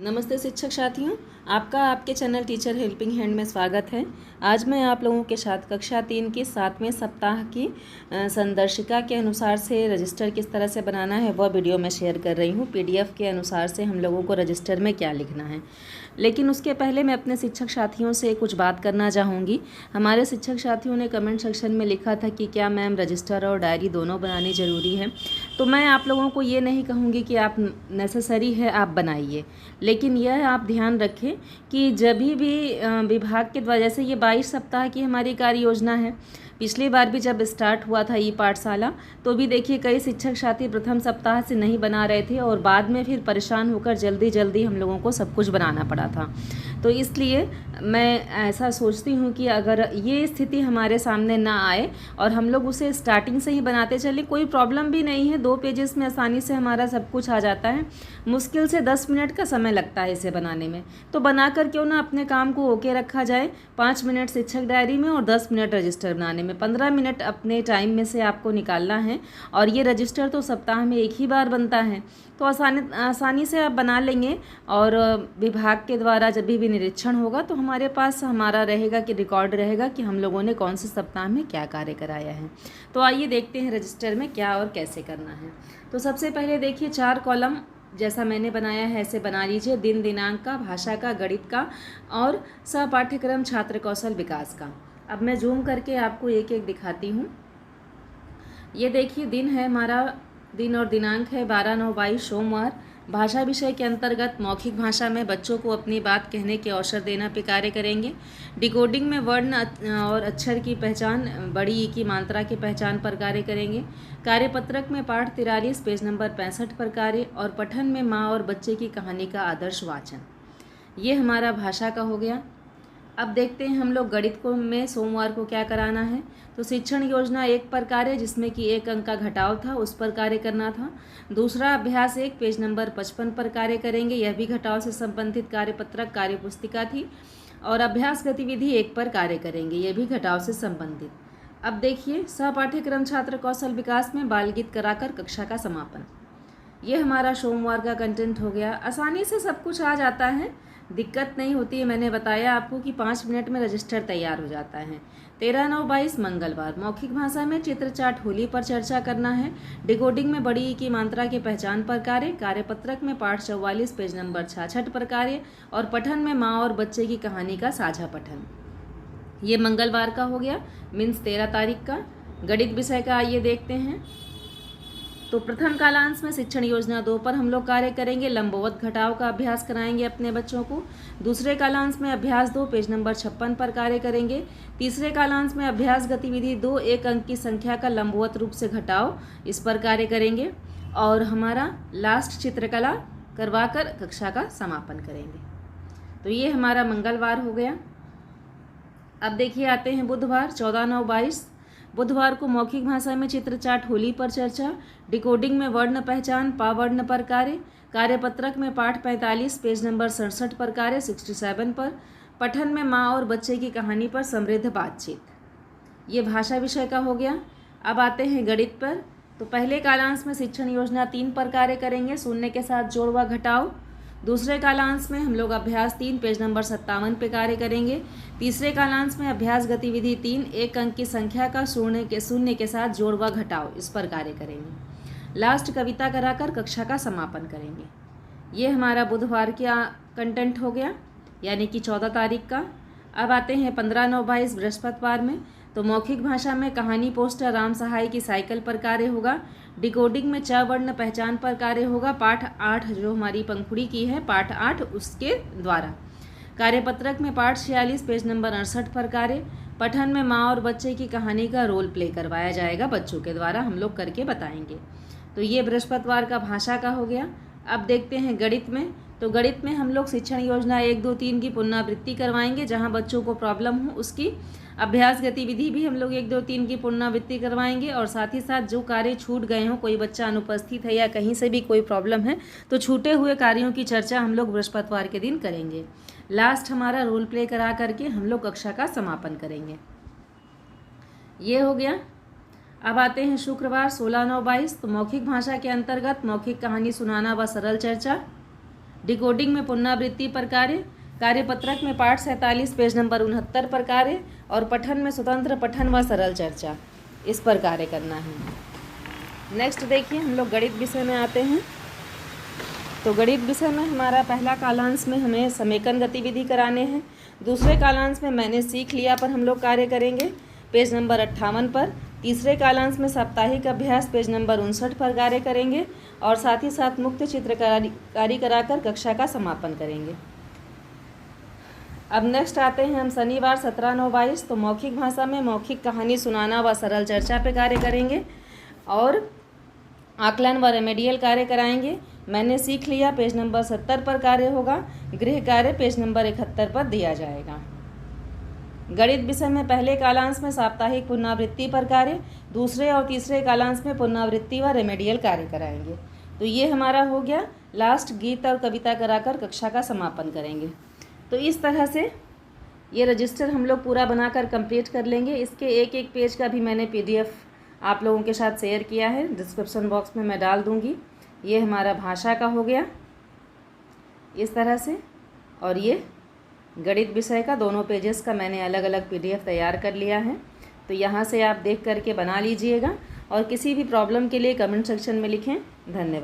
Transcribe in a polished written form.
नमस्ते शिक्षक साथियों, आपका आपके चैनल टीचर हेल्पिंग हैंड में स्वागत है। आज मैं आप लोगों के साथ कक्षा 3 के 7वें सप्ताह की संदर्शिका के अनुसार से रजिस्टर किस तरह से बनाना है वह वीडियो मैं शेयर कर रही हूँ। पीडीएफ के अनुसार से हम लोगों को रजिस्टर में क्या लिखना है। लेकिन उसके पहले मैं अपने शिक्षक साथियों से कुछ बात करना चाहूँगी। हमारे शिक्षक साथियों ने कमेंट सेक्शन में लिखा था कि क्या मैम रजिस्टर और डायरी दोनों बनानी ज़रूरी है। तो मैं आप लोगों को ये नहीं कहूँगी कि आप नेसेसरी है आप बनाइए, लेकिन यह आप ध्यान रखें कि जब भी विभाग के द्वारा, जैसे ये 22 सप्ताह की हमारी कार्य योजना है। पिछली बार भी जब स्टार्ट हुआ था ई पाठशाला तो भी देखिए कई शिक्षक साथी प्रथम सप्ताह से नहीं बना रहे थे और बाद में फिर परेशान होकर जल्दी जल्दी हम लोगों को सब कुछ बनाना पड़ा था। तो इसलिए मैं ऐसा सोचती हूँ कि अगर ये स्थिति हमारे सामने ना आए और हम लोग उसे स्टार्टिंग से ही बनाते चले, कोई प्रॉब्लम भी नहीं है। 2 पेजेस में आसानी से हमारा सब कुछ आ जाता है। मुश्किल से 10 मिनट का समय लगता है इसे बनाने में। तो बनाकर क्यों ना अपने काम को ओके रखा जाए। 5 मिनट शिक्षक डायरी में और 10 मिनट रजिस्टर बनाने में, 15 मिनट अपने टाइम में से आपको निकालना है। और ये रजिस्टर तो सप्ताह में एक ही बार बनता है, तो आसानी से आप बना लेंगे। और विभाग के द्वारा जब भी निरीक्षण होगा तो हमारे पास हमारा रहेगा कि रिकॉर्ड रहेगा कि हम लोगों ने कौन से सप्ताह में क्या कार्य कराया है। तो आइए देखते हैं रजिस्टर में क्या और कैसे करना है। तो सबसे पहले देखिए 4 कॉलम जैसा मैंने बनाया है ऐसे बना लीजिए। दिन दिनांक का, भाषा का, गणित का और सहपाठ्यक्रम छात्र कौशल विकास का। अब मैं जूम करके आपको एक एक दिखाती हूँ। ये देखिए दिन है हमारा, दिन और दिनांक है 12/9/22 सोमवार। भाषा विषय के अंतर्गत मौखिक भाषा में बच्चों को अपनी बात कहने के अवसर देना पे कार्य करेंगे। डिकोडिंग में वर्ण और अक्षर की पहचान, बड़ी ई की मात्रा की पहचान पर कार्य करेंगे। कार्यपत्रक में पाठ 43 पेज नंबर 65 पर कार्य और पठन में माँ और बच्चे की कहानी का आदर्श वाचन। ये हमारा भाषा का हो गया। अब देखते हैं हम लोग गणित को में सोमवार को क्या कराना है। तो शिक्षण योजना 1 पर कार्य, जिसमें कि 1 अंक का घटाव था, उस पर कार्य करना था। दूसरा अभ्यास 1 पेज नंबर 55 पर कार्य करेंगे। यह भी घटाव से संबंधित कार्यपत्रक कार्य पुस्तिका थी। और अभ्यास गतिविधि 1 पर कार्य करेंगे, यह भी घटाव से संबंधित। अब देखिए सहपाठ्यक्रम छात्र कौशल विकास में बाल गीत कराकर कक्षा का समापन। ये हमारा सोमवार का कंटेंट हो गया। आसानी से सब कुछ आ जाता है, दिक्कत नहीं होती है। मैंने बताया आपको कि 5 मिनट में रजिस्टर तैयार हो जाता है। 13/9/22 मंगलवार, मौखिक भाषा में चित्र चार्ट होली पर चर्चा करना है। डिकोडिंग में बड़ी ई की मात्रा की पहचान पर कार्य। कार्यपत्रक में पाठ 44 पेज नंबर 66 पर कार्य और पठन में माँ और बच्चे की कहानी का साझा पठन। ये मंगलवार का हो गया, मीन्स 13 तारीख का। गणित विषय का आइए देखते हैं। तो प्रथम कालांश में शिक्षण योजना 2 पर हम लोग कार्य करेंगे। लंबवत घटाव का अभ्यास कराएंगे अपने बच्चों को। दूसरे कालांश में अभ्यास 2 पेज नंबर 56 पर कार्य करेंगे। तीसरे कालांश में अभ्यास गतिविधि 2 1 अंक की संख्या का लंबवत रूप से घटाव, इस पर कार्य करेंगे। और हमारा लास्ट चित्रकला करवाकर कक्षा का समापन करेंगे। तो ये हमारा मंगलवार हो गया। अब देखिए आते हैं बुधवार 14/9/22। बुधवार को मौखिक भाषा में चित्र चार्ट होली पर चर्चा। डिकोडिंग में वर्ण पहचान पा वर्ण पर कार्य। कार्यपत्रक में पाठ 45 पेज नंबर 67 पर कार्य 67 पर। पठन में माँ और बच्चे की कहानी पर समृद्ध बातचीत। ये भाषा विषय का हो गया। अब आते हैं गणित पर। तो पहले कालांश में शिक्षण योजना 3 पर कार्य करेंगे, शून्य के साथ जोड़ व घटाव। दूसरे कालांश में हम लोग अभ्यास 3 पेज नंबर 57 पे कार्य करेंगे। तीसरे कालांश में अभ्यास गतिविधि 3 1 अंक की संख्या का शून्य के साथ जोड़ व घटाव, इस पर कार्य करेंगे। लास्ट कविता कराकर कक्षा का समापन करेंगे। ये हमारा बुधवार का कंटेंट हो गया, यानी कि 14 तारीख का। अब आते हैं 15/9/22 बृहस्पतिवार में। तो मौखिक भाषा में कहानी पोस्टर राम सहाय की साइकिल पर कार्य होगा। डिकोडिंग में च वर्ण पहचान पर कार्य होगा। पाठ 8 जो हमारी पंखुड़ी की है, पाठ 8 उसके द्वारा। कार्यपत्रक में पाठ 46 पेज नंबर 68 पर कार्य। पठन में माँ और बच्चे की कहानी का रोल प्ले करवाया जाएगा, बच्चों के द्वारा हम लोग करके बताएंगे। तो ये बृहस्पतिवार का भाषा का हो गया। अब देखते हैं गणित में। तो गणित में हम लोग शिक्षण योजना 1 2 3 की पुनरावृत्ति करवाएंगे। जहाँ बच्चों को प्रॉब्लम हो उसकी अभ्यास गतिविधि भी हम लोग 1 2 3 की पुनरावृत्ति करवाएंगे। और साथ ही साथ जो कार्य छूट गए हों, कोई बच्चा अनुपस्थित है या कहीं से भी कोई प्रॉब्लम है, तो छूटे हुए कार्यों की चर्चा हम लोग बृहस्पतिवार के दिन करेंगे। लास्ट हमारा रोल प्ले करा करके हम लोग कक्षा का समापन करेंगे। ये हो गया। अब आते हैं शुक्रवार 16/9/22। तो मौखिक भाषा के अंतर्गत मौखिक कहानी सुनाना व सरल चर्चा। डिकोडिंग में पुनरावृत्ति पर कार्य, कार्यपत्रक में पाठ 47 पेज नंबर 69 पर कार्य, और पठन में स्वतंत्र पठन व सरल चर्चा, इस पर कार्य करना है। नेक्स्ट देखिए, हम लोग गणित विषय में आते हैं। तो गणित विषय में हमारा पहला कालांश में हमें समेकन गतिविधि कराने हैं। दूसरे कालांश में मैंने सीख लिया पर हम लोग कार्य करेंगे पेज नंबर 58 पर। तीसरे कालांश में साप्ताहिक अभ्यास पेज नंबर 59 पर कार्य करेंगे, और साथ ही साथ मुक्त चित्रकारी कराकर कक्षा का समापन करेंगे। अब नेक्स्ट आते हैं हम शनिवार 17/9/22। तो मौखिक भाषा में मौखिक कहानी सुनाना व सरल चर्चा पे कार्य करेंगे, और आकलन व रेमेडियल कार्य कराएंगे। मैंने सीख लिया पेज नंबर 70 पर कार्य होगा। गृह कार्य पेज नंबर 71 पर दिया जाएगा। गणित विषय में पहले कालांश में साप्ताहिक पुनरावृत्ति पर कार्य, दूसरे और तीसरे कालांश में पुनरावृत्ति व रेमेडियल कार्य कराएंगे। तो ये हमारा हो गया। लास्ट गीत और कविता कराकर कक्षा का समापन करेंगे। तो इस तरह से ये रजिस्टर हम लोग पूरा बनाकर कंप्लीट कर लेंगे। इसके एक एक पेज का भी मैंने PDF आप लोगों के साथ शेयर किया है, डिस्क्रिप्शन बॉक्स में मैं डाल दूंगी। ये हमारा भाषा का हो गया इस तरह से, और ये गणित विषय का दोनों पेजेस का मैंने अलग अलग PDF तैयार कर लिया है। तो यहाँ से आप देख करके बना लीजिएगा, और किसी भी प्रॉब्लम के लिए कमेंट सेक्शन में लिखें। धन्यवाद।